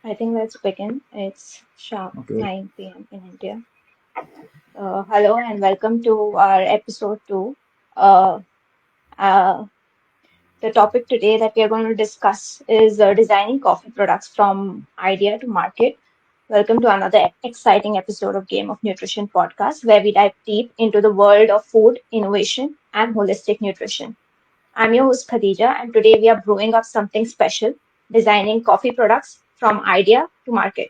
I think let's begin. It's sharp Okay. 9 p.m. in India. Hello and welcome to our episode 2. Uh, uh, the topic today that we are going to discuss is designing coffee products from idea to market. Welcome to another exciting episode of Game of Nutrition podcast, where we dive deep into the world of food, innovation, and holistic nutrition. I'm your host Khadija, and today we are brewing up something special, designing coffee products from idea to market.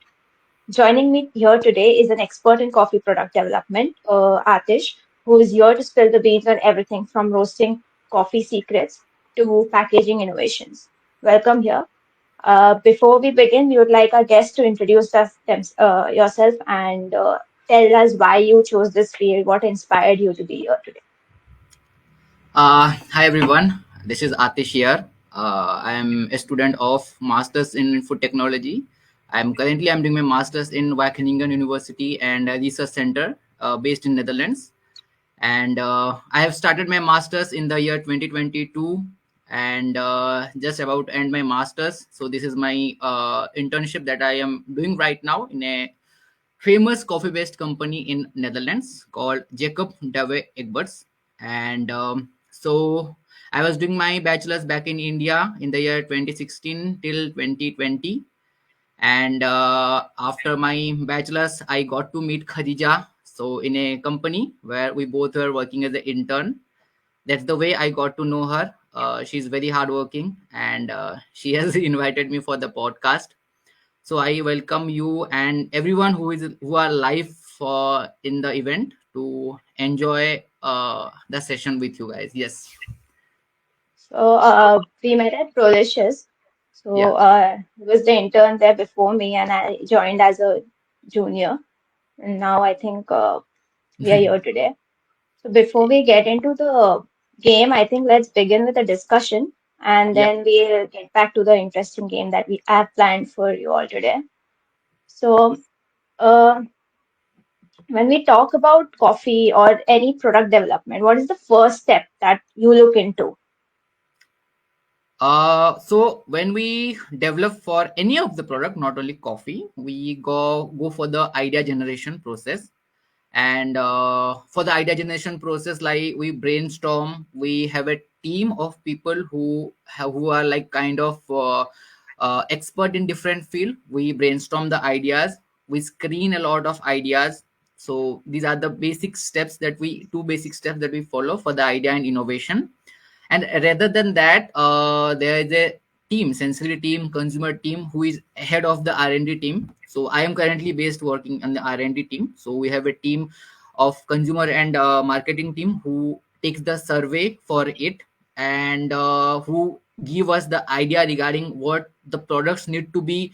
Joining me here today is an expert in coffee product development, Atish, who is here to spill the beans on everything from roasting coffee secrets to packaging innovations. Welcome here. Before we begin, we would like our guests to introduce yourself and tell us why you chose this field, what inspired you to be here today. Hi everyone. This is Atish here. I am a student of Masters in Food Technology. I'm doing my Masters in Wageningen University and a Research Center based in Netherlands. And I have started my Masters in the year 2022 and just about to end my Masters. So this is my internship that I am doing right now in a famous coffee-based company in Netherlands called Jacob Dave Egberts. And so I was doing my bachelor's back in India in the year 2016 till 2020. And after my bachelor's, I got to meet Khadija. So in a company where we both were working as an intern. That's the way I got to know her. She's very hardworking, and she has invited me for the podcast. So I welcome you and everyone who are live for in the event to enjoy the session with you guys. Yes. We met at Prolicious. Yeah. He was the intern there before me, and I joined as a junior. And now I think we are here today. So before Okay. we get into the game, I think let's begin with a discussion and Yeah. then we'll get back to the interesting game that we have planned for you all today. So, uh, when we talk about coffee or any product development, what is the first step that you look into? So when we develop for any of the product, not only coffee, we go for the idea generation process. And for the idea generation process, like we brainstorm, we have a team of people who are like kind of expert in different field. We brainstorm the ideas, we screen a lot of ideas. So these are the basic steps that we two basic steps that we follow for the idea and innovation. And rather than that, there is a team, sensory team, consumer team, who is head of the R&D team. So I am currently based working on the R&D team. So we have a team of consumer and marketing team who takes the survey for it, and who give us the idea regarding what the products need to be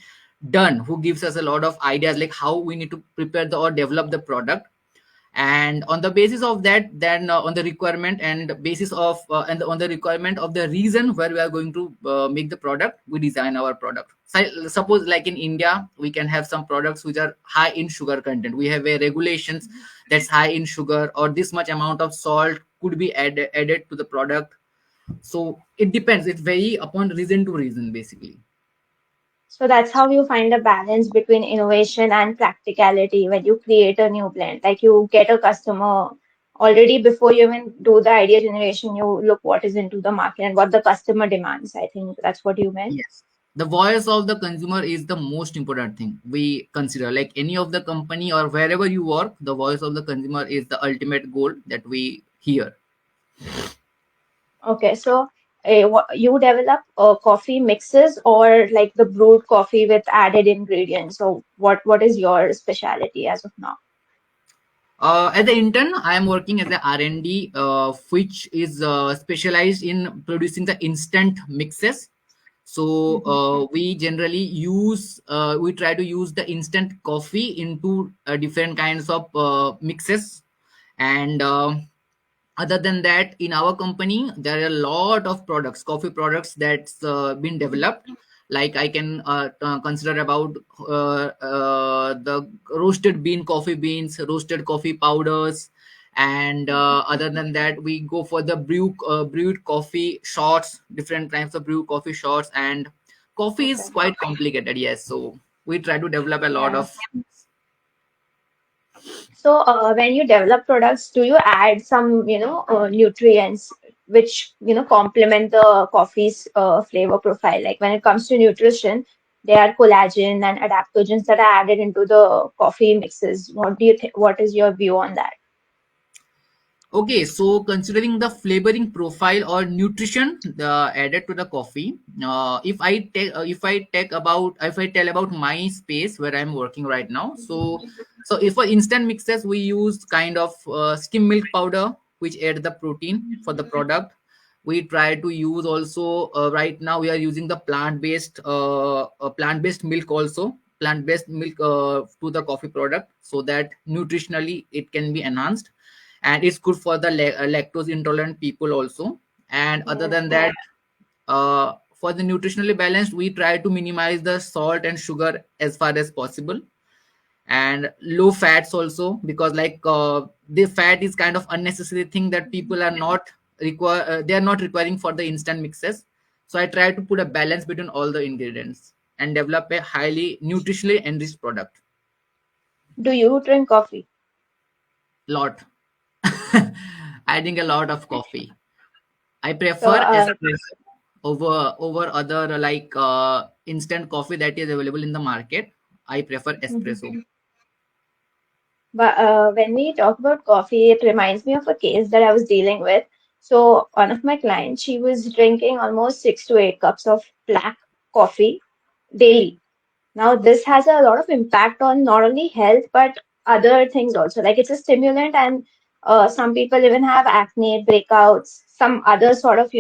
done, who gives us a lot of ideas like how we need to prepare the or develop the product. And on the basis of that, then on the requirement and basis of and on the requirement of the reason where we are going to make the product, we design our product. So, suppose like in India, we can have some products which are high in sugar content. We have a regulations that's high in sugar, or this much amount of salt could be added to the product. So it depends, it's very upon reason to reason basically. So that's how you find a balance between innovation and practicality when you create a new blend. Like you get a customer already before you even do the idea generation, you look what is into the market and what the customer demands. I think that's what you meant. Yes. The voice of the consumer is the most important thing we consider. Like any of the company or wherever you work, the voice of the consumer is the ultimate goal that we hear. Okay, so you develop coffee mixes or like the brewed coffee with added ingredients. So what is your specialty as of now? As an intern, I am working as a R&D, which is specialized in producing the instant mixes. So Mhm. we try to use the instant coffee into different kinds of mixes. And other than that, in our company there are a lot of products, coffee products that's been developed. Like I can consider about the roasted coffee beans, roasted coffee powders. And other than that, we go for the brewed coffee shots, different types of brewed coffee shots. And coffee is Okay. quite complicated, yes. So We try to develop a lot Yeah. of. So, when you develop products, do you add some, nutrients which, complement the coffee's flavor profile? Like when it comes to nutrition, there are collagen and adaptogens that are added into the coffee mixes. What do you think? What is your view on that? Okay, so considering the flavoring profile or nutrition added to the coffee, if I tell about my space where I'm working right now, so if for instant mixes we use kind of skim milk powder which add the protein for the product. We try to use also right now we are using the plant based milk also plant based milk to the coffee product so that nutritionally it can be enhanced and it's good for the lactose intolerant people also. And other Yeah. than that, for the nutritionally balanced we try to minimize the salt and sugar as far as possible, and low fats also, because the fat is kind of unnecessary thing that people are not they are not requiring for the instant mixes. So I try to put a balance between all the ingredients and develop a highly nutritionally enriched product. Do you drink coffee? Lot. I drink a lot of coffee. I So, prefer espresso over other instant coffee that is available in the market. I prefer espresso. but when we talk about coffee, it reminds me of a case that I was dealing with. So, one of my clients, she was drinking almost 6 to 8 cups of black coffee daily. Now, this has a lot of impact on not only health but other things also. Like it's a stimulant, and some people even have acne, breakouts, some other sort of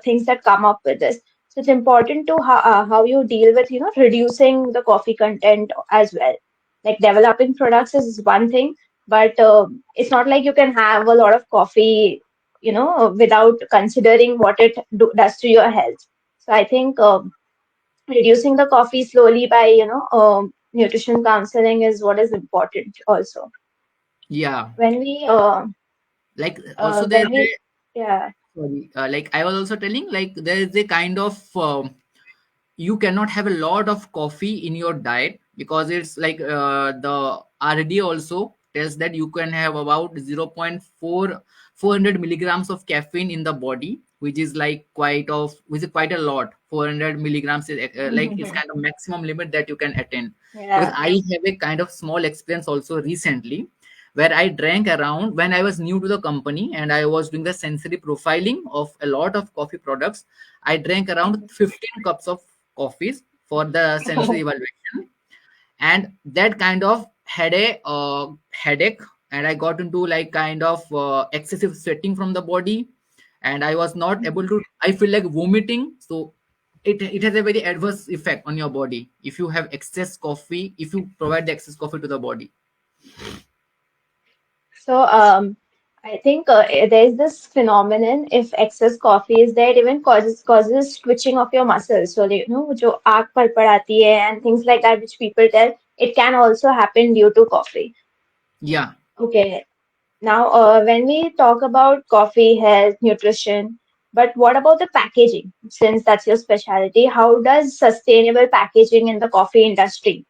things that come up with this. So it's important to how you deal with reducing the coffee content as well. Like developing products is one thing, but it's not like you can have a lot of coffee, without considering what it does to your health. So I think. Reducing the coffee slowly by nutrition counseling is what is important also Yeah, when we also there is when we a yeah. sorry, I was also telling like there is a kind of you cannot have a lot of coffee in your diet because it's like the RD also tells that you can have about 400 milligrams of caffeine in the body, which is which is quite a lot. 400 milligrams is like it's kind of maximum limit that you can attain. Because Yeah. I have a kind of small experience also recently where I drank around when I was new to the company and I was doing the sensory profiling of a lot of coffee products. I drank around 15 cups of coffees for the sensory evaluation, and that kind of had a headache, and I got into like kind of excessive sweating from the body, and I was not able to. I feel like vomiting, so. It has a very adverse effect on your body if you have excess coffee, if you provide the excess coffee to the body. So I think there's this phenomenon if excess coffee is there, it even causes twitching of your muscles. So जो आँख पर पड़ाती है and things like that, which people tell, it can also happen due to coffee. Yeah. Okay. Now, when we talk about coffee, health, nutrition, but what about the packaging? Since that's your specialty, how does sustainable packaging in the coffee industry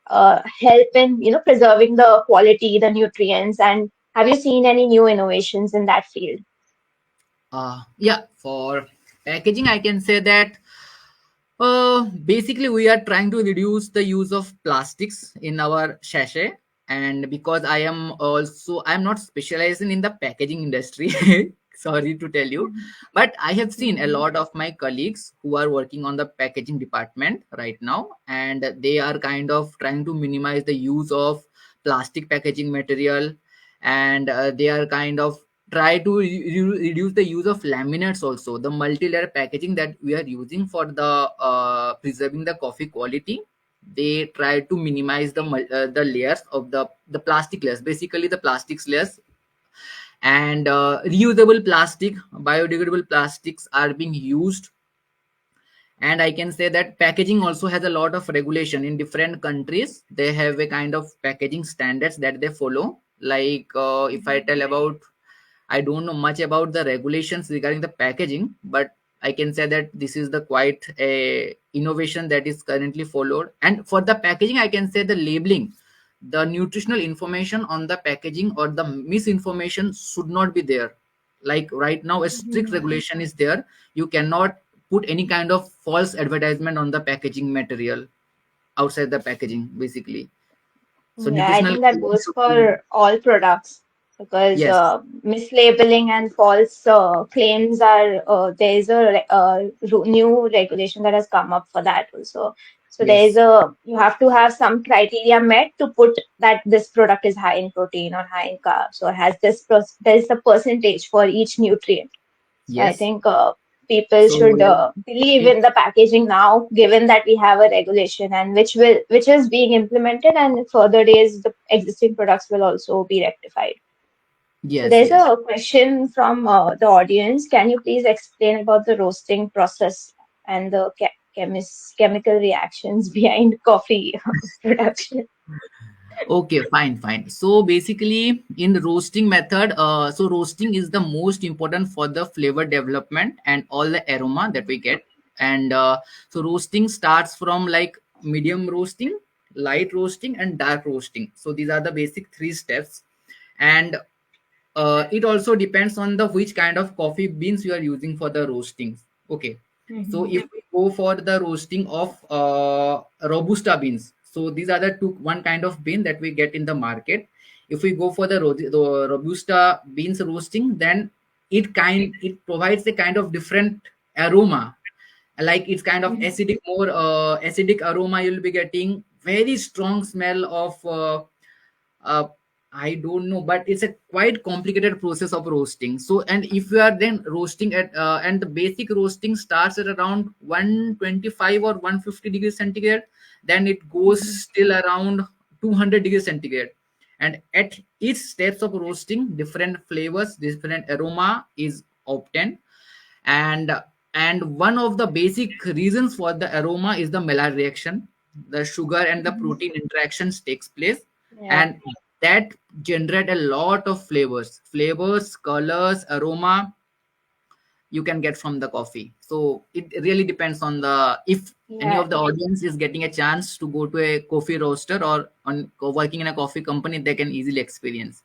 help in, preserving the quality, the nutrients, and have you seen any new innovations in that field? Yeah, for packaging, I can say that basically we are trying to reduce the use of plastics in our sachet. And because I'm not specializing in the packaging industry, sorry to tell you, but I have seen a lot of my colleagues who are working on the packaging department right now, and they are kind of trying to minimize the use of plastic packaging material, and they are kind of try to reduce the use of laminates also, the multi-layer packaging that we are using for the preserving the coffee quality. They try to minimize the layers of the plastic layers, basically the plastics layers, and reusable plastic, biodegradable plastics are being used. And I can say that packaging also has a lot of regulation in different countries. They have a kind of packaging standards that they follow. If I tell about, I don't know much about the regulations regarding the packaging, but I can say that this is the quite a innovation that is currently followed. And for the packaging, I can say the labeling, the nutritional information on the packaging or the misinformation should not be there. Like right now, a strict Mhm. regulation is there. You cannot put any kind of false advertisement on the packaging material outside the packaging, basically. So Yeah, I nutritional think that claims goes should be, for all products because yes, mislabeling and false claims are there is a new regulation that has come up for that also. So there is yes, a you have to have some criteria met to put that this product is high in protein or high in carbs or has there is a percentage for each nutrient. So I yes. think people So should believe it, in the packaging now, given that we have a regulation and which is being implemented, and in further days the existing products will also be rectified. So yes, there's yes. a question from the audience. Can you please explain about the roasting process and the chemical reactions behind coffee production? Okay, fine, fine. So basically, in the roasting method, so roasting is the most important for the flavor development and all the aroma that we get. And so roasting starts from like medium roasting, light roasting, and dark roasting. So these are the basic three steps. And it also depends on the which kind of coffee beans you are using for the roasting. Okay, so Mhm. if we go for the roasting of robusta beans, so these are the two one kind of bean that we get in the market. If we go for the, the robusta beans roasting, then it provides a kind of different aroma, like it's kind of Mhm. acidic, more acidic aroma. You'll be getting very strong smell of uh, I don't know, but it's a quite complicated process of roasting. So, and if you are then roasting at, and the basic roasting starts at around 125 or 150 degrees centigrade, then it Mhm. goes still around 200 degrees centigrade. And at each steps of roasting, different flavors, different aroma is obtained. And one of the basic reasons for the aroma is the Maillard reaction. The sugar and the Mhm. protein interactions takes place, Yeah. and that generate a lot of flavors, colors, aroma you can get from the coffee. So it really depends on the, if any Yeah. of the audience is getting a chance to go to a coffee roaster or on working in a coffee company, they can easily experience.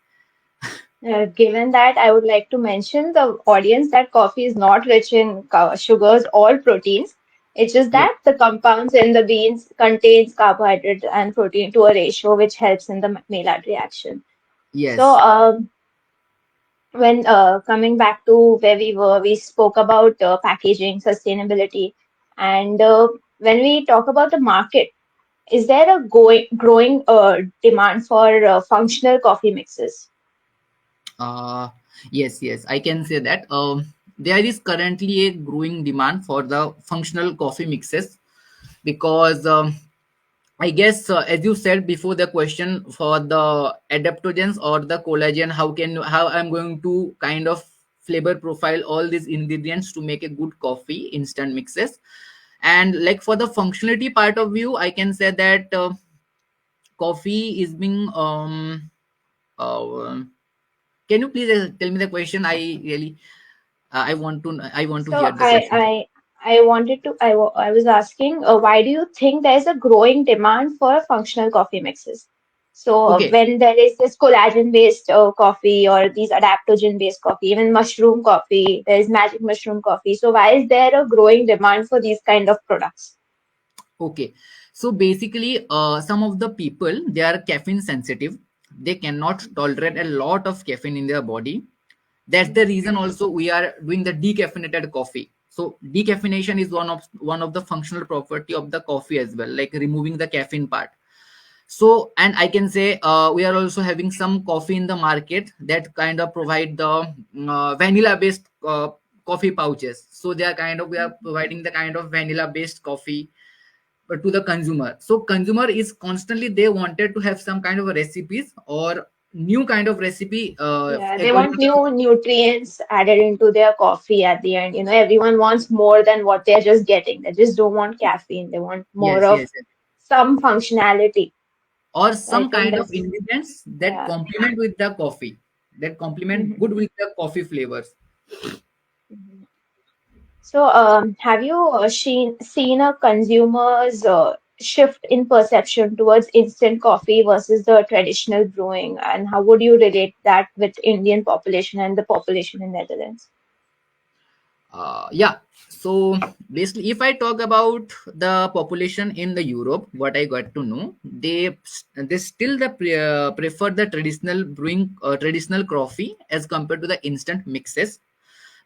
Given that, I would like to mention the audience that coffee is not rich in sugars or proteins. It's just Yes, that the compounds in the beans contains carbohydrate and protein to a ratio which helps in the Maillard reaction. So, yes. when coming back to where we were, we spoke about packaging, sustainability, and when we talk about the market, is there a growing demand for functional coffee mixes? Uh, yes, yes, I can say that. There is currently a growing demand for the functional coffee mixes because I guess, as you said before, the question for the adaptogens or the collagen, how I'm going to kind of flavor profile all these ingredients to make a good coffee instant mixes. And like for the functionality part of view, I can say that coffee is being uh, can you please tell me the question? I really, I want to So hear the question. I wanted to I was asking why do you think there is a growing demand for functional coffee mixes? So Okay, when there is this collagen based coffee or these adaptogen based coffee, even mushroom coffee, there is magic mushroom coffee. So why is there a growing demand for these kind of products? okay. So basically, some of the people, they are caffeine sensitive. They cannot tolerate a lot of caffeine in their body. That's the Mhm. reason also we are doing the decaffeinated coffee. So decaffeination is one of the functional property of the coffee as well, like removing the caffeine part. So, and I can say we are also having some coffee in the market that kind of provide the vanilla based coffee pouches. So they are kind of, we are providing the kind of vanilla based coffee to the consumer. So consumer is constantly, they wanted to have some kind of a recipes or new kind of recipe Yeah, they according want to the, new nutrients added into their coffee at the end. You know, everyone wants more than what they're just getting. They just don't want caffeine. They want more yes, of yes, yes, some functionality. or So I some think kind of that's ingredients that yeah. complement with the coffee, that complement Mhm. good with the coffee flavors. Mhm. Have you seen a consumer's shift in perception towards instant coffee versus the traditional brewing, and how would you relate that with Indian population and the population in Netherlands? Yeah. So basically, if I talk about the population in the Europe, what I got to know, they still prefer the traditional brewing, traditional coffee as compared to the instant mixes,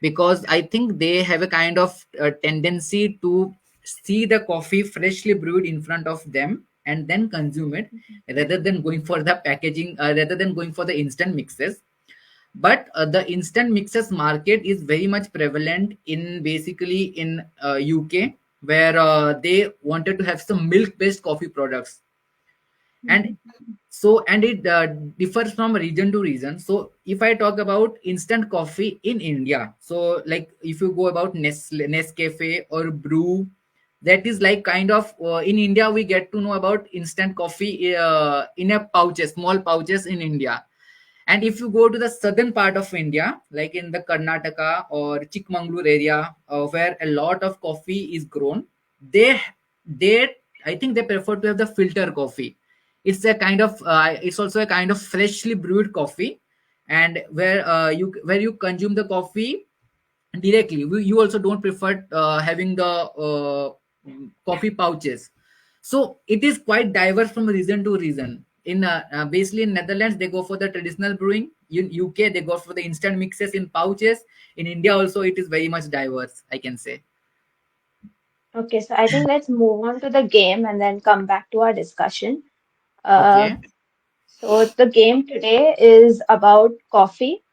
because I think they have a kind of tendency to see the coffee freshly brewed in front of them and then consume it, rather than going for the packaging, rather than going for the instant mixes. But the instant mixes market is very much prevalent in basically in UK, where they wanted to have some milk based coffee products. And Mhm. so, and it differs from region to region. So if I talk about instant coffee in India, so like if you go about Nescafe or Brew, that is like kind of in India we get to know about instant coffee in a pouches, small pouches in India. And if you go to the southern part of India, like in the Karnataka or Chikmagalur area, where a lot of coffee is grown, they they I think they prefer to have the filter coffee. It's a kind of it's also a kind of freshly brewed coffee, and where you consume the coffee directly. You also don't prefer having the coffee pouches. So it is quite diverse from region to region. In basically in Netherlands they go for the traditional brewing. In UK they go for the instant mixes in pouches. In India also it is very much diverse, I can say. Okay, so I think let's move on to the game and then come back to our discussion. Uh, Okay. so the game today is about coffee.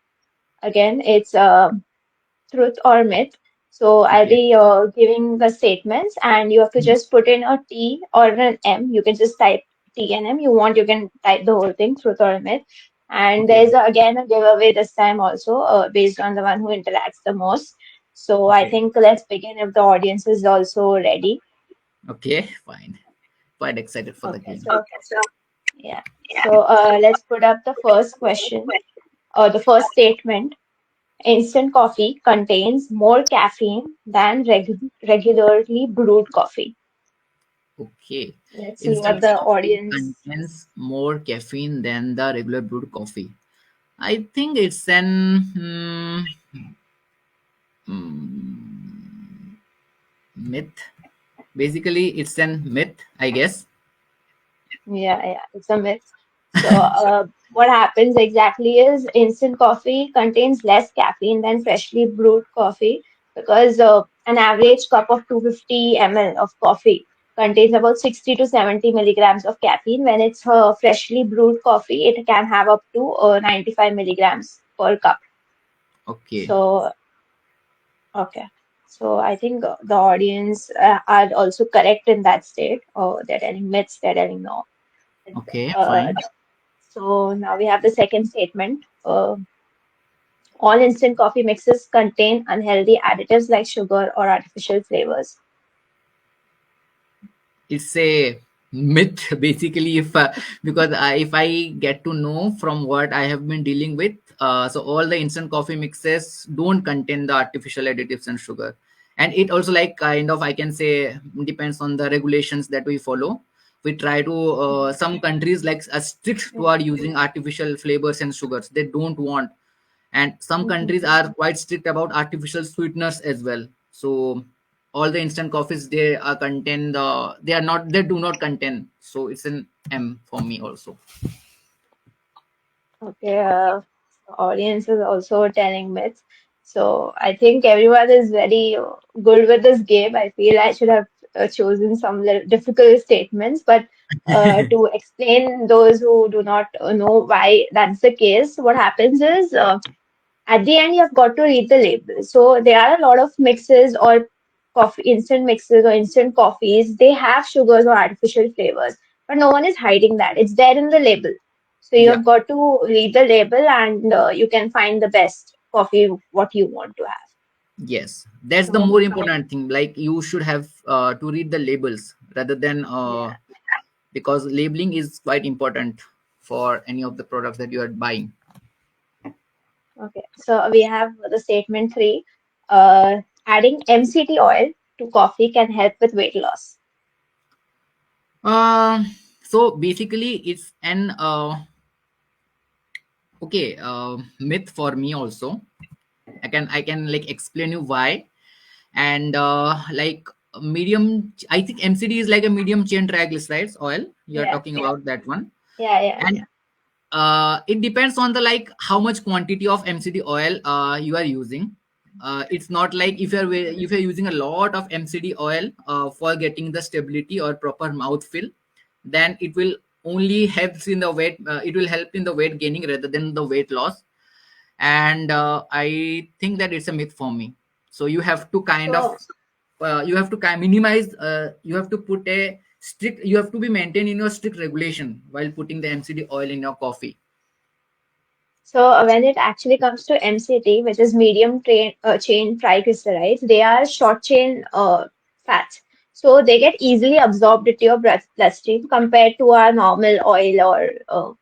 Again, it's truth or myth. So I'll Okay. be giving the statements, and you have to just put in a T or an M. You can just type T and M. You want, you can type the whole thing, truth or myth. And Okay. there's again a giveaway this time also, based on the one who interacts the most. So I Okay. think let's begin if the audience is also ready. Okay. Fine. Quite excited for the Okay, game. so yeah. So let's put up the first question or the first statement. Instant coffee contains more caffeine than regularly brewed coffee. Okay. Let's see what Instant the coffee audience. contains more caffeine than the regular brewed coffee. I think it's an myth. Basically, it's an myth, I guess. Yeah, it's a myth. So, what happens exactly is instant coffee contains less caffeine than freshly brewed coffee because an average cup of 250 ml of coffee contains about 60 to 70 milligrams of caffeine. When it's freshly brewed coffee, it can have up to 95 milligrams per cup. Okay. So, okay. So I think the audience are also correct in that state. Or they're telling myths, they're telling no. Okay. Uh, Fine. so now we have the second statement. All instant coffee mixes contain unhealthy additives like sugar or artificial flavors. It's a myth, basically. If because if I get to know from what I have been dealing with, so all the instant coffee mixes don't contain the artificial additives and sugar. And it also like kind of, I can say, depends on the regulations that we follow. We try to some countries like are strict Yeah. toward using artificial flavors and sugars. They don't want. And some Mhm. countries are quite strict about artificial sweeteners as well. So all the instant coffees, they are contain the they are not they do not contain, so it's an M for me also. Okay, the audience is also telling myths. So I think everyone is very good with this game. I feel I should have chosen some little difficult statements, but to explain those who do not know why that's the case, what happens is at the end, you've got to read the label. So there are a lot of mixes or coffee, instant mixes or instant coffees. They have sugars or artificial flavors, but no one is hiding that. It's there in the label. So you Yeah. have got to read the label and you can find the best coffee what you want to have. Yes, that's the So more important thing. Like you should have to read the labels rather than yeah. because labeling is quite important for any of the products that you are buying. Okay. So we have the statement three. adding MCT oil to coffee can help with weight loss? Um, so basically, it's an myth for me also. I can like explain you why. And medium, I think MCD is like a medium chain triglycerides oil. You're Yeah, talking about that one. yeah. And it depends on the like how much quantity of MCD oil you are using. It's not like if you're using a lot of MCD oil for getting the stability or proper mouth feel, then it will only helps in the weight. It will help in the weight gaining rather than the weight loss. And I think that it's a myth for me. So you have to kind of So, minimize. You have to put a strict. You have to be maintained in your strict regulation while putting the MCD oil in your coffee. so, when it actually comes to MCT, which is chain triglycerides, they are short chain fats. So they get easily absorbed into your bloodstream compared to our normal oil or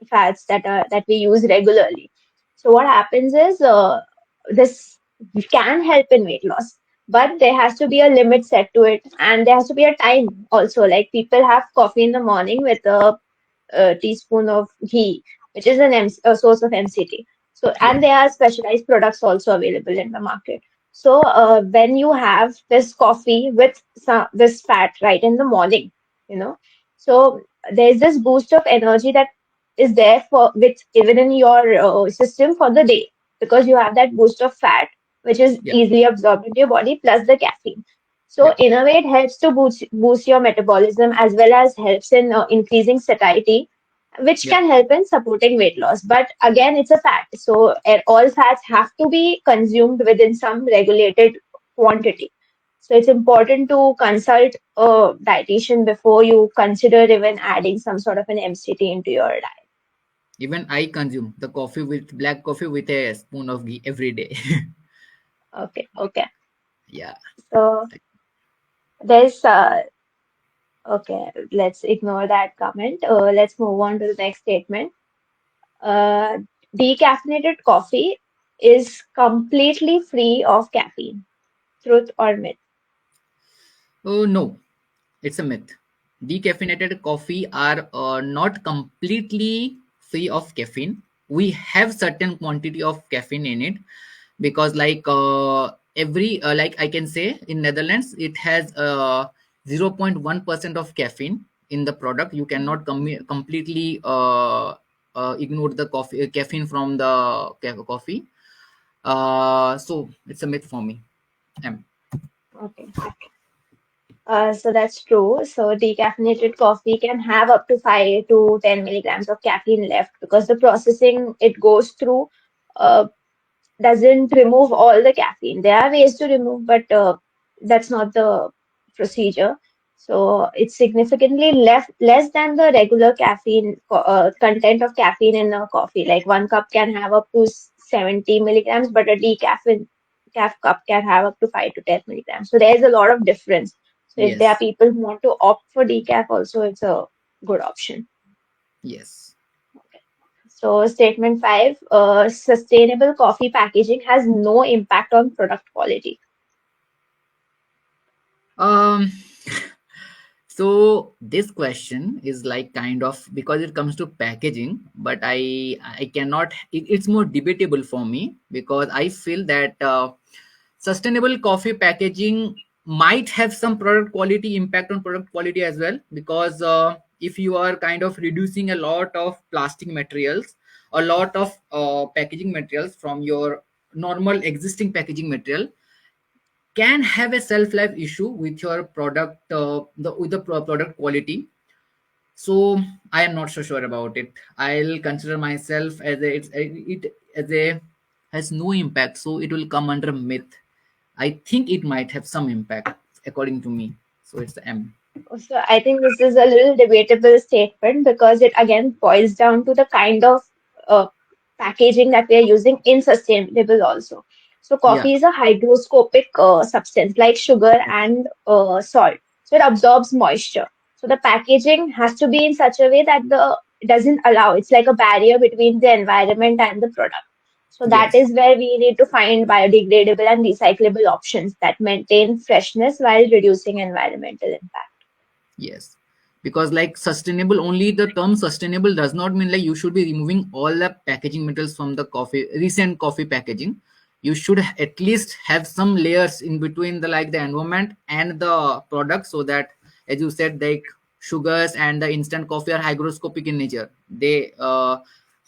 fats that we use regularly. So what happens is this can help in weight loss, but there has to be a limit set to it, and there has to be a time also. Like people have coffee in the morning with a teaspoon of ghee, which is a source of MCT. So, Yeah, and there are specialized products also available in the market. So, when you have this coffee with this fat right in the morning, you know, so there's this boost of energy that is there for with even in your system for the day because you have that boost of fat which is yeah, easily absorbed into your body plus the caffeine. So yeah, in a way, it helps to boost your metabolism as well as helps in increasing satiety, which yeah. can help in supporting weight loss. But again, it's a fat, so all fats have to be consumed within some regulated quantity. So it's important to consult a dietitian before you consider even adding some sort of an MCT into your diet. Even I consume the coffee with black coffee with a spoon of ghee every day. Okay, okay. Yeah. So there's okay. Let's ignore that comment. Let's move on to the next statement. Uh, Decaffeinated coffee is completely free of caffeine. Truth or myth? Oh no, it's a myth. Decaffeinated coffee are not completely free of caffeine. We have certain quantity of caffeine in it because every like I can say in Netherlands it has 0.1% of caffeine in the product. You cannot completely ignore the caffeine from the coffee. So it's a myth for me. Um, Okay. So that's true. So decaffeinated coffee can have up to 5 to 10 milligrams of caffeine left because the processing it goes through uh, doesn't remove all the caffeine. There are ways to remove, but that's not the procedure. So it's significantly less than the regular caffeine content of caffeine in a coffee. Like one cup can have up to 70 milligrams, but a decaf cup can have up to 5 to 10 milligrams. So there's a lot of difference. So if there are yes, people who want to opt for decaf, also it's a good option. yes. So, statement five, sustainable coffee packaging has no impact on product quality. Um, so this question is like kind of because it comes to packaging, but I cannot. It's more debatable for me because I feel that sustainable coffee packaging might have some product quality impact on product quality as well because if you are kind of reducing a lot of plastic materials, a lot of packaging materials from your normal existing packaging material can have a shelf life issue with your product with the product quality. So I am not so sure about it. I'll consider myself as it as a has no impact, so it will come under myth. I think it might have some impact according to me, so it's the M. So, I think this is a little debatable statement because it again boils down to the kind of uh, packaging that we are using in sustainable also. So, Yeah. coffee is a hygroscopic substance like sugar and salt. So, it absorbs moisture. So, the packaging has to be in such a way that the it doesn't allow, it's like a barrier between the environment and the product. So that Yes. is where we need to find biodegradable and recyclable options that maintain freshness while reducing environmental impact. Yes, because like sustainable, only the term sustainable does not mean like you should be removing all the packaging metals from the coffee, recent coffee packaging. You should at least have some layers in between the like the environment and the product, so that, as you said, like sugars and the instant coffee are hygroscopic in nature. They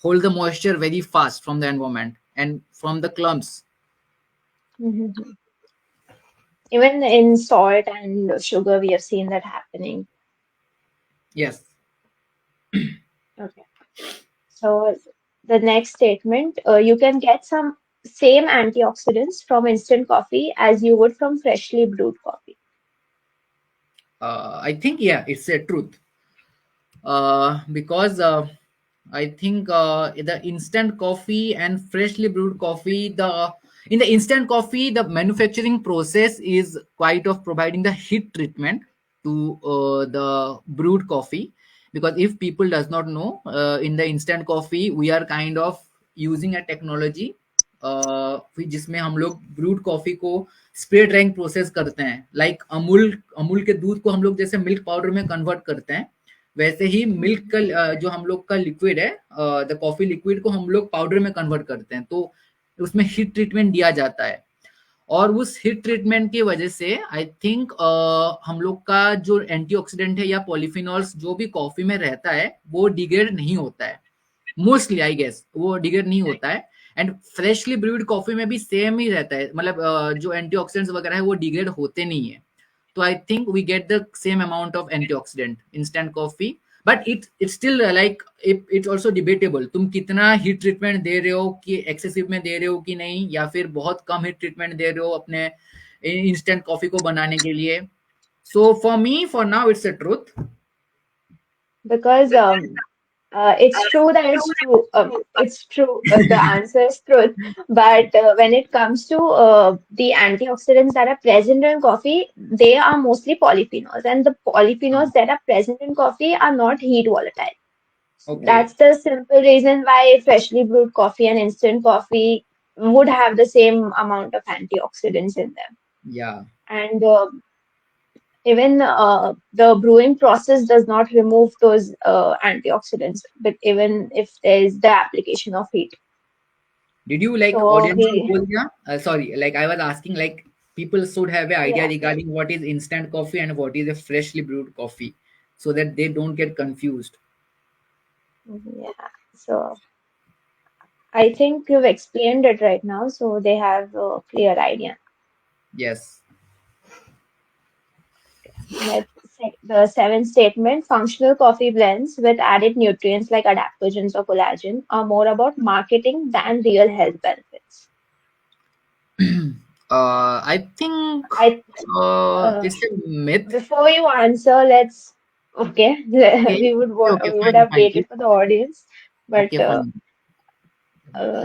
hold the moisture very fast from the environment and from the clumps. Mhm. Even in salt and sugar, we have seen that happening. Yes. Okay. So the next statement, you can get some same antioxidants from instant coffee as you would from freshly brewed coffee. I think yeah, it's a truth. Because I think the instant coffee and freshly brewed coffee, the in the instant coffee, the manufacturing process is quite of providing the heat treatment to the brewed coffee. Because if people does not know, in the instant coffee we are kind of using a technology जिसमें हम लोग brood coffee को spray drawing process करते हैं, like Amul Amul के दूध को हम लोग जैसे मिल्क पाउडर में कन्वर्ट करते हैं, वैसे ही मिल्क का जो हम लोग का लिक्विड है, द कॉफी लिक्विड को हम लोग पाउडर में कन्वर्ट करते हैं, तो उसमें हीट ट्रीटमेंट दिया जाता है। और उस हीट ट्रीटमेंट की वजह से आई थिंक हम लोग का जो एंटीऑक्सीडेंट है या पॉलीफिनॉल्स जो भी कॉफी में रहता है वो डिग्रेड नहीं होता है, मोस्टली आई गेस वो डिग्रेड नहीं होता है। एंड फ्रेशली ब्रूड कॉफी में भी सेम ही रहता है, मतलब जो एंटीऑक्सीडेंट्स वगैरह है वो डिग्रेड होते नहीं है। तो I think we get the same amount of antioxidant instant coffee, but it still like it's also debatable, तुम कितना हीट ट्रीटमेंट दे रहे हो, कि एक्सेसिव में दे रहे हो कि नहीं, या फिर बहुत कम हीट ट्रीटमेंट दे रहे हो अपने इंस्टेंट कॉफी को बनाने के लिए। So for me for now it's a truth. Because it's true that it's true. It's true. The answer is truth. But when it comes to the antioxidants that are present in coffee, they are mostly polyphenols, and the polyphenols that are present in coffee are not heat volatile. Okay. That's the simple reason why freshly brewed coffee and instant coffee would have the same amount of antioxidants in them. या। And even the brewing process does not remove those antioxidants, but even if there is the application of heat. Did you like So audience को we, बोल दिया? Sorry, like I was asking, like people should have an idea yeah, regarding what is instant coffee and what is a freshly brewed coffee, so that they don't get confused. yeah. So I think you've explained it right now, so they have a clear idea. Yes. The seventh statement, functional coffee blends with added nutrients like adaptogens or collagen are more about marketing than real health benefits. I think I uh, it's a myth. Before you answer, let's okay. Okay. Okay. Okay. We would Fine. have Fine. waited for the audience, but Okay. Fine.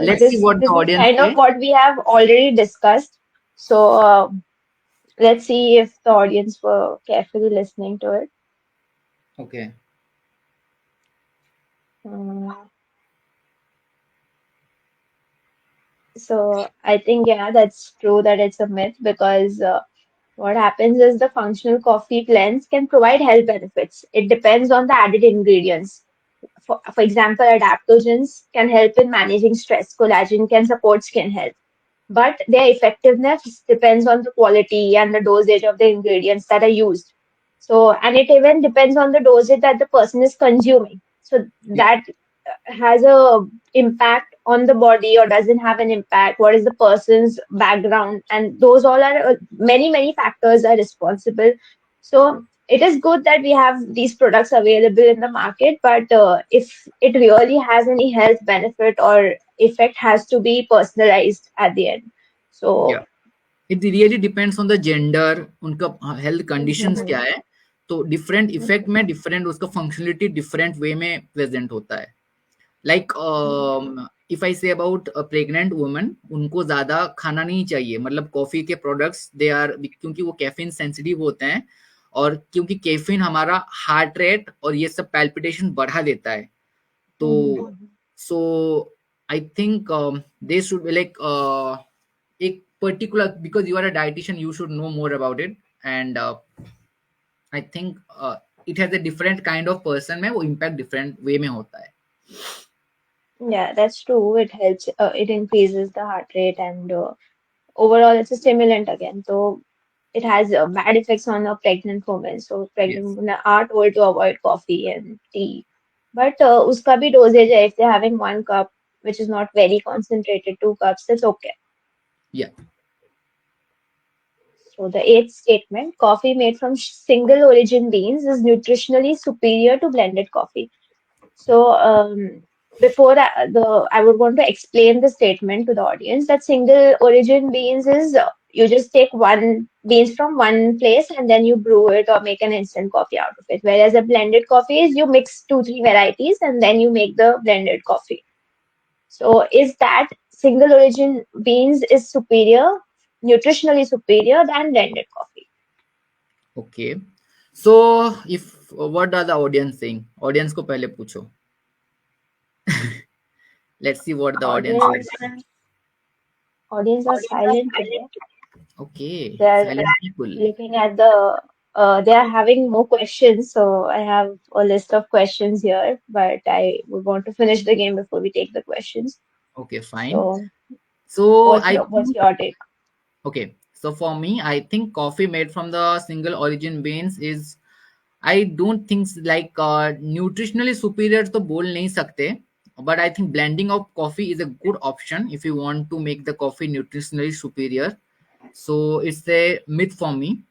Let's see this what the this is audience kind of say. what we have already discussed. So let's see if the audience were carefully listening to it. Okay. Uh, so I think yeah, that's true that it's a myth because what happens is the functional coffee blends can provide health benefits. It depends on the added ingredients. For example, adaptogens can help in managing stress. Collagen can support skin health. But their effectiveness depends on the quality and the dosage of the ingredients that are used. So, and it even depends on the dosage that the person is consuming. So Yeah. that has a impact on the body or doesn't have an impact. What is the person's background? And those all are many factors are responsible. So it is good that we have these products available in the market, but if it really has any health benefit or effect has to be personalized at the end. Yeah. So, It really depends on the gender, उनका health conditions क्या mhm, है, तो different effect mhm, में different उसका functionality different way में present होता है। Like if I say about a pregnant woman, उनको ज्यादा खाना नहीं चाहिए, मतलब कॉफी के प्रोडक्ट्स दे आर, क्योंकि वो कैफीन सेंसिटिव होते हैं, और क्योंकि कैफीन हमारा हार्ट रेट और ये सब पैल्पिटेशन बढ़ा देता है। तो mhm, so I think they should be like a particular, because you are a dietitian, you should know more about it. And I think it has a different kind of person में वो impact different way में होता है. Yeah, that's true. It helps, it increases the heart rate and overall it's a stimulant again. So it has bad effects on the pregnant women. So pregnant Yes. women are told to avoid coffee and tea. But uska bhi dosage hai. If they're having 1 cup, which is not very concentrated, 2 cups, that's okay. Yeah. So the eighth statement, coffee made from single origin beans is nutritionally superior to blended coffee. So before I would want to explain the statement to the audience that single origin beans is you just take one beans from one place and then you brew it or make an instant coffee out of it. Whereas a blended coffee is you mix 2, 3 varieties and then you make the blended coffee. So is that single origin beans is superior, nutritionally superior than blended coffee? Okay. So if what are the audience saying? Audience को पहले पूछो. Let's see what the audience will Audience, say. audience are silent today. Okay, They're silent people. looking at they are having more questions. So I have a list of questions here, but I would want to finish the game before we take the questions. Okay, fine. So So I what's think, your take? okay. So for me, I think coffee made from the single origin beans is, I don't think like nutritionally superior तो बोल नहीं सकते, but I think blending of coffee is a good option if you want to make the coffee nutritionally superior. So it's a myth for me.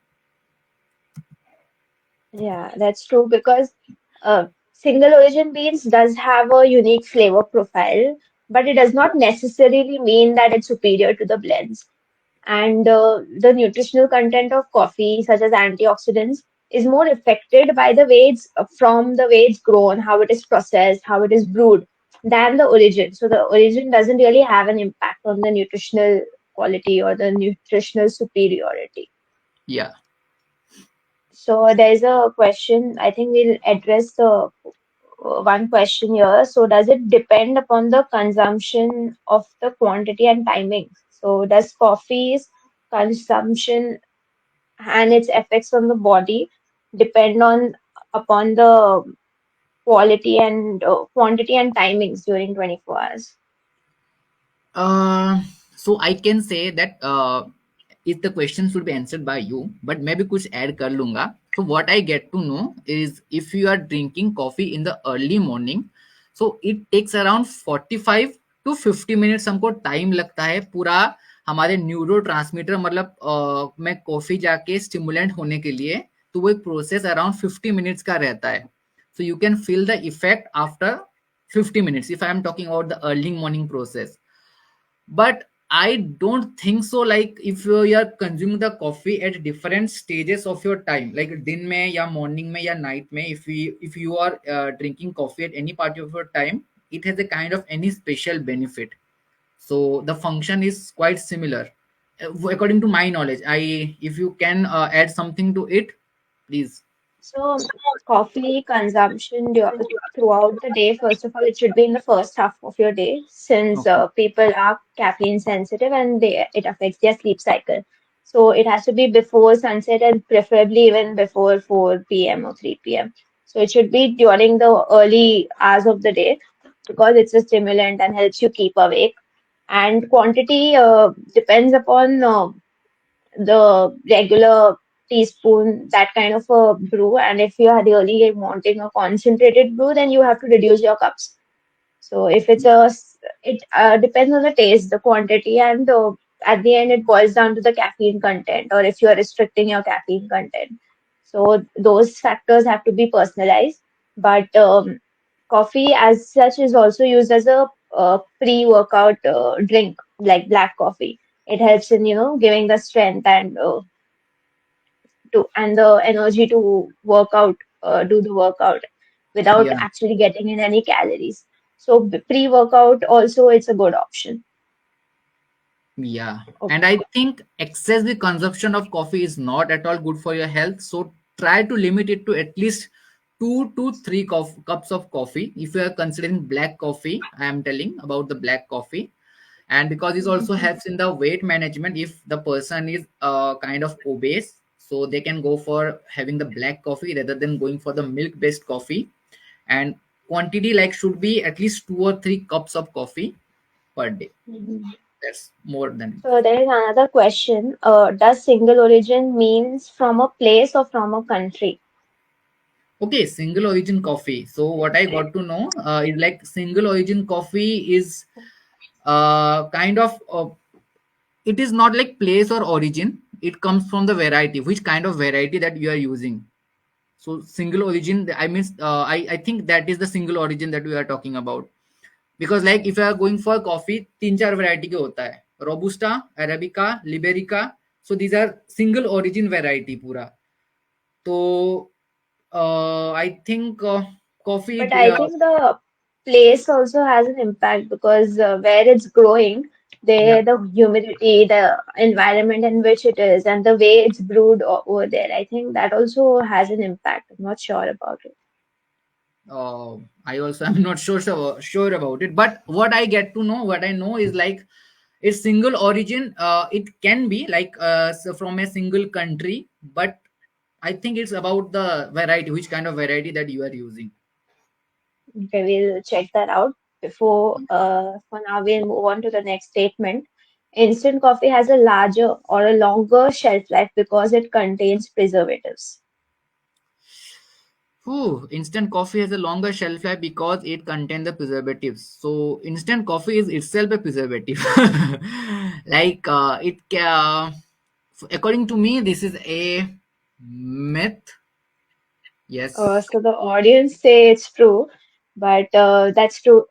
Yeah, that's true because single origin beans does have a unique flavor profile, but it does not necessarily mean that it's superior to the blends. And the nutritional content of coffee, such as antioxidants, is more affected by the way it's from the way it's grown, how it is processed, how it is brewed, than the origin. So the origin doesn't really have an impact on the nutritional quality or the nutritional superiority. Yeah. So there's a question. I think we'll address the one question here. So does it depend upon the consumption of the quantity and timing? So does coffee's consumption and its effects on the body depend on upon the quantity and timings during 24 hours? Uh, so I can say that if the question should be answered by you, but maybe कुछ add कर लूँगा. So what I get to know is if you are drinking coffee in the early morning, so it takes around 45 to 50 minutes हमको time लगता है पूरा हमारे neuro transmitter मतलब मैं कॉफी जाके स्टिमुलेंट होने के लिए, तो वो एक प्रोसेस अराउंड 50 मिनट्स का रहता है. So you can feel the effect after 50 minutes if I am talking about the early morning process. But I don't think so, like if you are consuming the coffee at different stages of your time, like दिन में या morning में या night में, if you are drinking coffee at any part of your time, it has a kind of any special benefit. So the function is quite similar. According to my knowledge, I if you can add something to it, please. So, coffee consumption throughout the day, first of all, it should be in the first half of your day, since Okay. people are caffeine sensitive and it affects their sleep cycle. So, it has to be before sunset and preferably even before 4 p.m. or 3 p.m. So, it should be during the early hours of the day because it's a stimulant and helps you keep awake. And quantity depends upon the regular teaspoon, that kind of a brew. And if you are really wanting a concentrated brew, then you have to reduce your cups. So if it depends on the taste, the quantity, and at the end it boils down to the caffeine content, or if you are restricting your caffeine content. So those factors have to be personalized. But coffee, as such, is also used as a pre-workout drink, like black coffee. It helps in giving the strength and the energy to do the workout without Yeah. actually getting in any calories. So pre-workout also it's a good option. Yeah, and Okay. I think excessive consumption of coffee is not at all good for your health. So try to limit it to at least cups of coffee. If you are considering black coffee, I am telling about the black coffee. And because this also Mhm. helps in the weight management, if the person is kind of obese, so they can go for having the black coffee rather than going for the milk based coffee. And quantity like should be at least 2 or 3 cups of coffee per day. Mhm. That's more than enough. So there is another question. Does single origin means from a place or from a country? Okay, single origin coffee. So what I got to know is like single origin coffee is kind of it is not like place or origin. It comes from the variety, which kind of variety that you are using. So single origin, I mean, I think that is the single origin that we are talking about. Because like if you are going for coffee, तीन चार variety के होता है, robusta, arabica, liberica. So these are single origin variety पूरा. तो I think But coffee. I think the place also has an impact because where it's growing, Yeah. the humidity, the environment in which it is, and the way it's brewed over there, I think that also has an impact. I'm not sure about it. I also am not sure about it. But what I get to know, what I know is like it's single origin. It can be like so from a single country, but I think it's about the variety, which kind of variety that you are using. Okay, we'll check that out. For now, we'll move on to the next statement. Instant coffee has a larger or a longer shelf life because it contains preservatives. Whew, instant coffee has a longer shelf life because it contains the preservatives. So instant coffee is itself a preservative. Like according to me, this is a myth. Yes. So the audience say it's true, but that's true.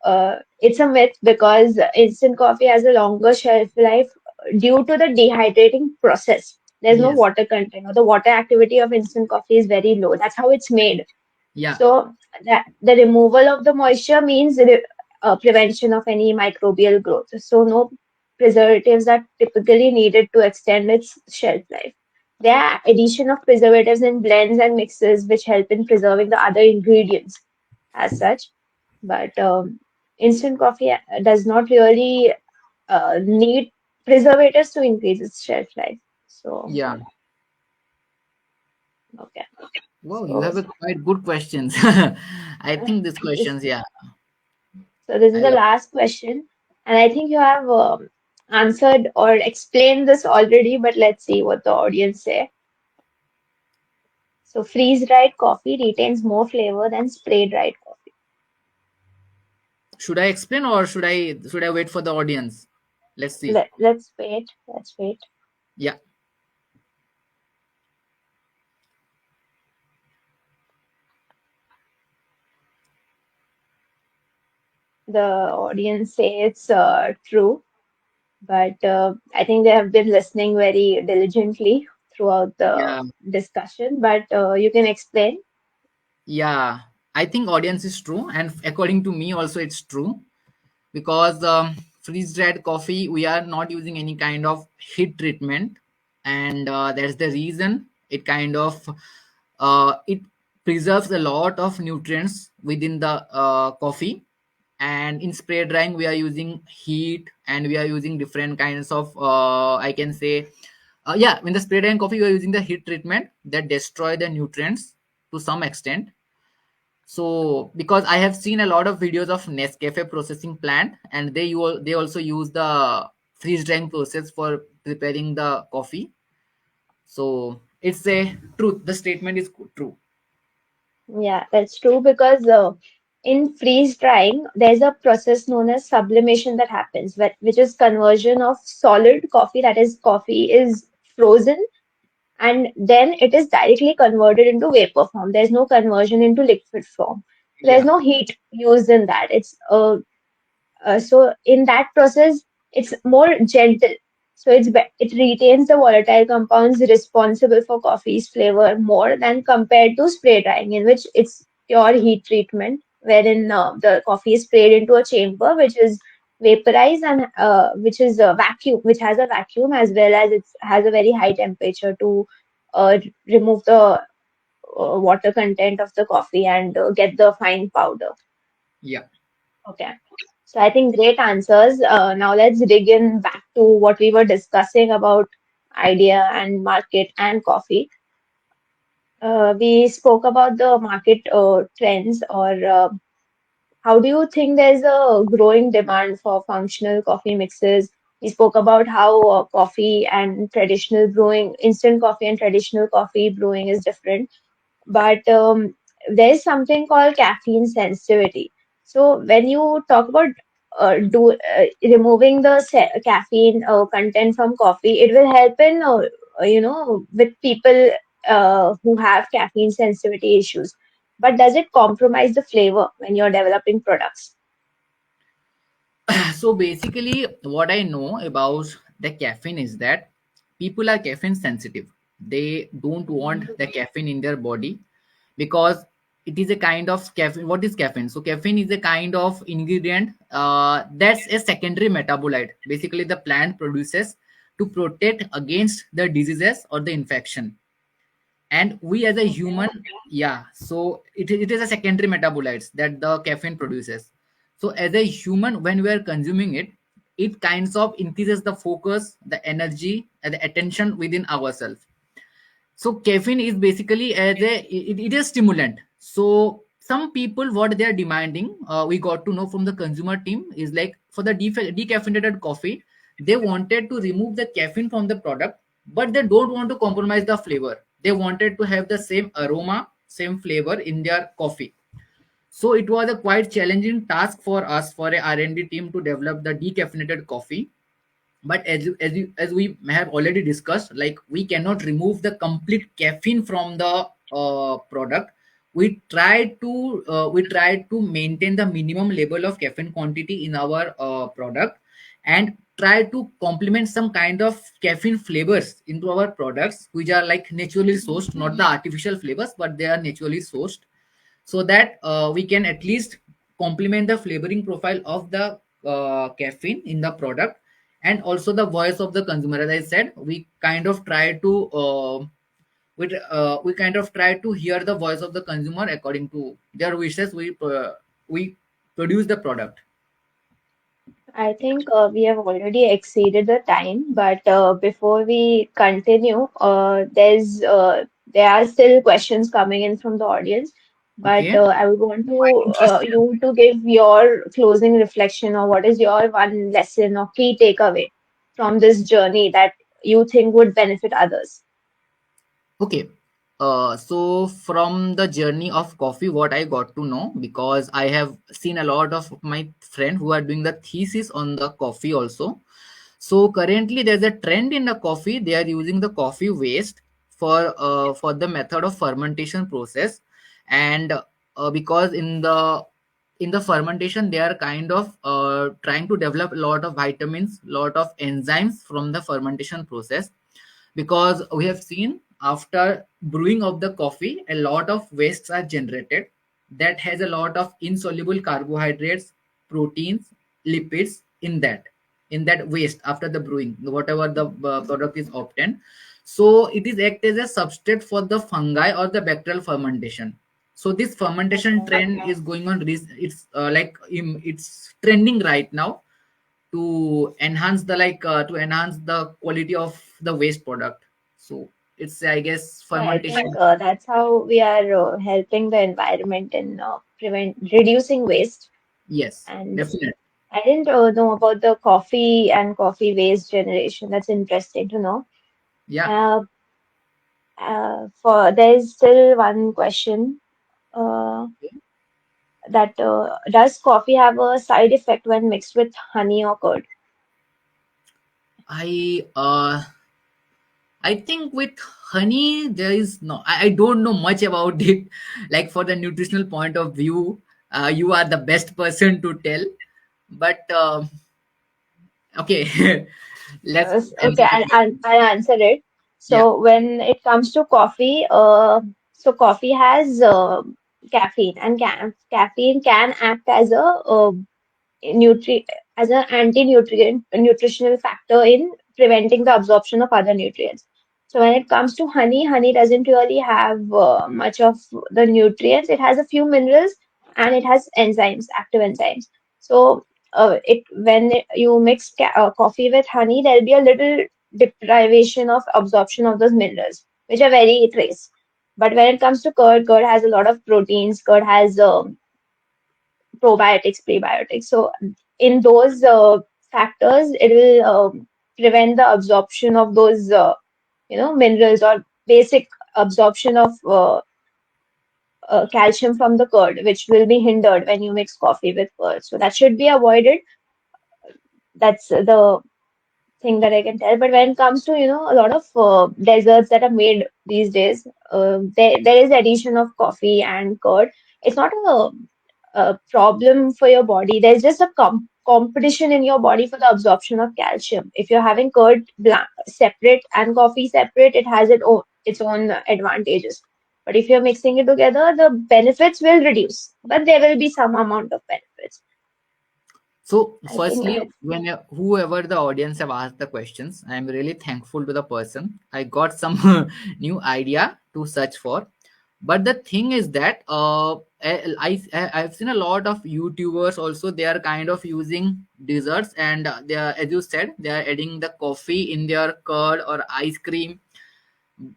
It's a myth because instant coffee has a longer shelf life due to the dehydrating process. There's no Yes. water content, or the water activity of instant coffee is very low. That's how it's made. Yeah. So that the removal of the moisture means prevention of any microbial growth. So no preservatives are typically needed to extend its shelf life. There are addition of preservatives in blends and mixes which help in preserving the other ingredients as such. But instant coffee does not really need preservatives to increase its shelf life. So Yeah. okay, Wow, you so have a quite good questions. I think these this questions, yeah. So this is I the love. last question, and I think you have answered or explained this already, but let's see what the audience say. So freeze-dried coffee retains more flavor than spray-dried coffee. Should I explain or should I wait for the audience? Let's see. Let's wait. Let's wait. Yeah. The audience say it's true, but I think they have been listening very diligently throughout the Yeah. discussion. But you can explain. Yeah. I think audience is true, and according to me also it's true because freeze dried coffee we are not using any kind of heat treatment, and that's the reason it kind of it preserves a lot of nutrients within the coffee. And in spray drying we are using heat, and we are using different kinds of I can say yeah, in the spray drying coffee we are using the heat treatment that destroy the nutrients to some extent. So because I have seen a lot of videos of Nescafe processing plant, and they also use the freeze drying process for preparing the coffee. So it's a truth. The statement is true. Yeah, that's true because in freeze drying, there's a process known as sublimation that happens, which is conversion of solid coffee, that is, coffee is frozen and then it is directly converted into vapor form. There's no conversion into liquid form. There's Yeah, no heat used in that. So in that process, it's more gentle. So it retains the volatile compounds responsible for coffee's flavor more than compared to spray drying, in which it's pure heat treatment, wherein the coffee is sprayed into a chamber which is vaporized and which is a vacuum, which has a vacuum as well as it has a very high temperature to remove the water content of the coffee and get the fine powder. Yeah. Okay. So I think great answers. Now let's dig in back to what we were discussing about idea and market and coffee. We spoke about the market trends or how do you think there's a growing demand for functional coffee mixes? We spoke about how coffee and traditional brewing, instant coffee and traditional coffee brewing is different. But there's something called caffeine sensitivity. So when you talk about removing the caffeine content from coffee, it will help in with people who have caffeine sensitivity issues. But does it compromise the flavor when you're developing products? So basically, what I know about the caffeine is that people are caffeine sensitive. They don't want the caffeine in their body because it is a kind of caffeine. What is caffeine? So caffeine is a kind of ingredient that's a secondary metabolite. Basically, the plant produces to protect against the diseases or the infection. And we as a Okay. human, yeah, so it is a secondary metabolites that the caffeine produces. So as a human, when we are consuming it, it kinds of increases the focus, the energy, and the attention within ourselves. So caffeine is basically as it is stimulant. So some people what they are demanding, we got to know from the consumer team, is like for the decaffeinated coffee, they wanted to remove the caffeine from the product, but they don't want to compromise the flavor. They wanted to have the same aroma, same flavor in their coffee. So it was a quite challenging task for us, for a R&D team, to develop the decaffeinated coffee. But as we have already discussed, like we cannot remove the complete caffeine from the product. We try to maintain the minimum level of caffeine quantity in our product, and try to complement some kind of caffeine flavors into our products, which are like naturally sourced, not the artificial flavors, but they are naturally sourced, so that we can at least complement the flavoring profile of the caffeine in the product, and also the voice of the consumer. As I said, we kind of try to hear the voice of the consumer. According to their wishes, we produce the product. I think we have already exceeded the time, but before we continue, there are still questions coming in from the audience. But Okay. I would want to Quite interesting. you to give your closing reflection, or what is your one lesson or key takeaway from this journey that you think would benefit others. Okay. So from the journey of coffee, what I got to know, because I have seen a lot of my friends who are doing the thesis on the coffee also. So currently there's a trend in the coffee. They are using the coffee waste for the method of fermentation process, and because in the fermentation they are kind of trying to develop a lot of vitamins, lot of enzymes from the fermentation process, because we have seen after brewing of the coffee a lot of wastes are generated that has a lot of insoluble carbohydrates, proteins, lipids in that waste after the brewing, whatever the product is obtained. So it is act as a substrate for the fungi or the bacterial fermentation. So this fermentation Okay. trend is going on. It's it's trending right now to enhance the to enhance the quality of the waste product. So it's, I guess, So I think fermentation. that's how we are helping the environment in prevent reducing waste. Yes, And definitely. I didn't know about the coffee and coffee waste generation. That's interesting to know. Yeah. Uh, for there's still one question uh, that does coffee have a side effect when mixed with honey or curd? I uh i think with honey there is no, I don't know much about it. Like for the nutritional point of view, you are the best person to tell. But okay. Let's Okay, answer the question. I'll answer it. Yeah. So when it comes to coffee, so coffee has caffeine, and caffeine can act as a nutri as an anti-nutrient nutritional factor in preventing the absorption of other nutrients. So when it comes to honey, honey doesn't really have much of the nutrients. It has a few minerals and it has enzymes, active enzymes. So it when you mix coffee with honey, there'll be a little deprivation of absorption of those minerals, which are very trace. But when it comes to curd, curd has a lot of proteins. Curd has probiotics, prebiotics. So in those factors, it will prevent the absorption of those minerals or basic absorption of calcium from the curd, which will be hindered when you mix coffee with curd. So that should be avoided. That's the thing that I can tell. But when it comes to, a lot of desserts that are made these days, there is addition of coffee and curd. It's not a problem for your body. There's just a competition in your body for the absorption of calcium. If you're having curd separate and coffee separate, it has its own advantages. But if you're mixing it together, the benefits will reduce, but there will be some amount of benefits. So, I think firstly, when whoever the audience have asked the questions, I am really thankful to the person. I got some new idea to search for. But the thing is that I've seen a lot of YouTubers also. They are kind of using desserts, and they are, as you said, they are adding the coffee in their curd or ice cream,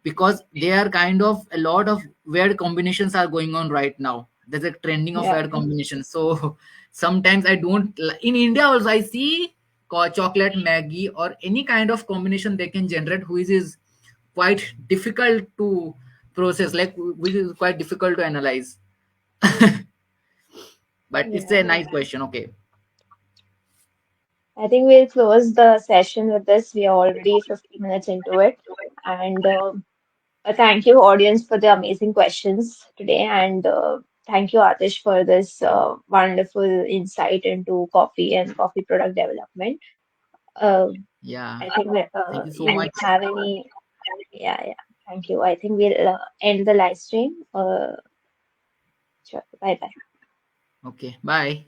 because they are kind of a lot of weird combinations are going on right now. There's a trending of yeah, weird combinations. So sometimes I don't in India also I see chocolate Maggie or any kind of combination they can generate, which is quite difficult to process, like which is quite difficult to analyze. But it's a yeah. nice question. Okay. I think we'll close the session with this. We are already 50 minutes into it. And thank you, audience, for the amazing questions today. And thank you, Atish, for this wonderful insight into coffee and coffee product development. Uh, Yeah, I think thank you so you much. have any, yeah, yeah. Thank you. I think we'll end the live stream. Sure. Bye bye. Okay, bye.